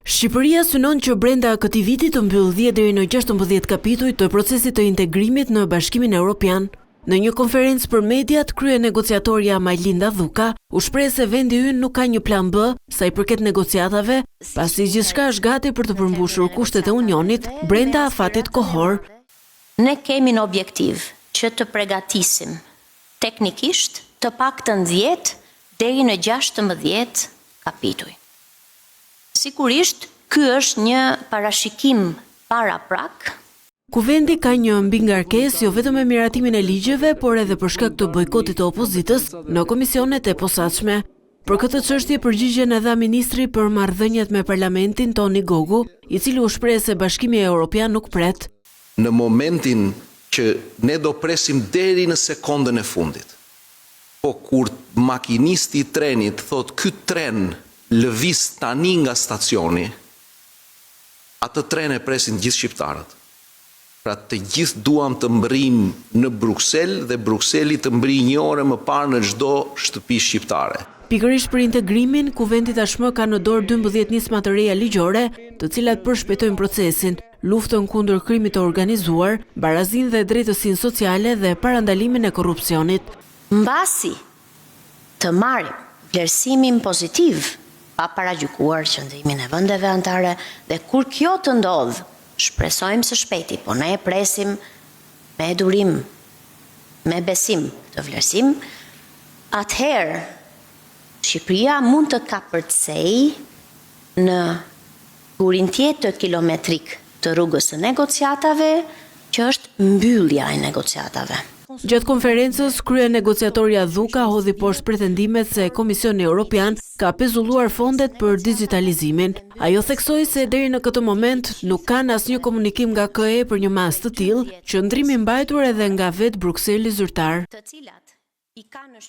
Shqipëria synon që brenda këtij viti të mbyll 10 deri në 16 kapituj të procesit të integrimit në Bashkimin Evropian. Në një konferencë për mediat, kryenegociatorja Majlinda Dhuka u shpreh se vendi ynë nuk ka një plan B sa i përket negociatave, pasi gjithçka është gati për të përmbushur kushtet e Unionit brenda afatit kohor. Ne kemi në objektiv që të përgatisim teknikisht të paktën 10 deri në 16 kapituj. Sigurisht, ky është një parashikim para prak. Kuvendi ka një mbingarkesë jo vetëm me miratimin e ligjeve, por edhe për shkak të bojkotit të opozitës në komisionet e posaçme. Për këtë çështje përgjigjen edhe ministri për marrëdhëniet me parlamentin Toni Gogu, i cili u shpreh se Bashkimi Evropian nuk pret. Në momentin që ne do presim deri në sekondën e fundit, po kur makinisti i trenit thot ky tren lëviz tani nga stacioni, atë tren e presin gjithë shqiptarët. Pra të gjithë duam të mbrim në Bruksel dhe Brukseli të mbri një orë më parë në çdo shtëpi shqiptare. Pikërisht për integrimin, kuvendi tashmë ka në dorë 12 nisma të reja ligjore, të cilat përshpejtojnë procesin, luftën kundër krimit të organizuar, barazinë dhe drejtësinë sociale dhe parandalimin e korrupsionit. Mbasi të marrim vlerësimin pozitiv pa paragjykuar qëndrimin e vendeve anëtare dhe kur kjo të ndodh, shpresojmë së shpejti, po ne presim me durim, me besim të vlerësim, atëherë Shqipëria mund të kapërcej në kurin tjetër kilometrik të rrugës së negociatave, që është mbyllja e negociatave. Gjatë konferencës, kryenegociatorja Dhuka hodhi poshtë pretendimet se Komisioni Evropian ka pezulluar fondet për digitalizimin. Ajo theksoi se deri në këtë moment nuk kanë asnjë komunikim nga KE për një mas të tillë, qëndrimi mbajtur edhe nga vetë Brukseli zyrtar. Të cilat i kanë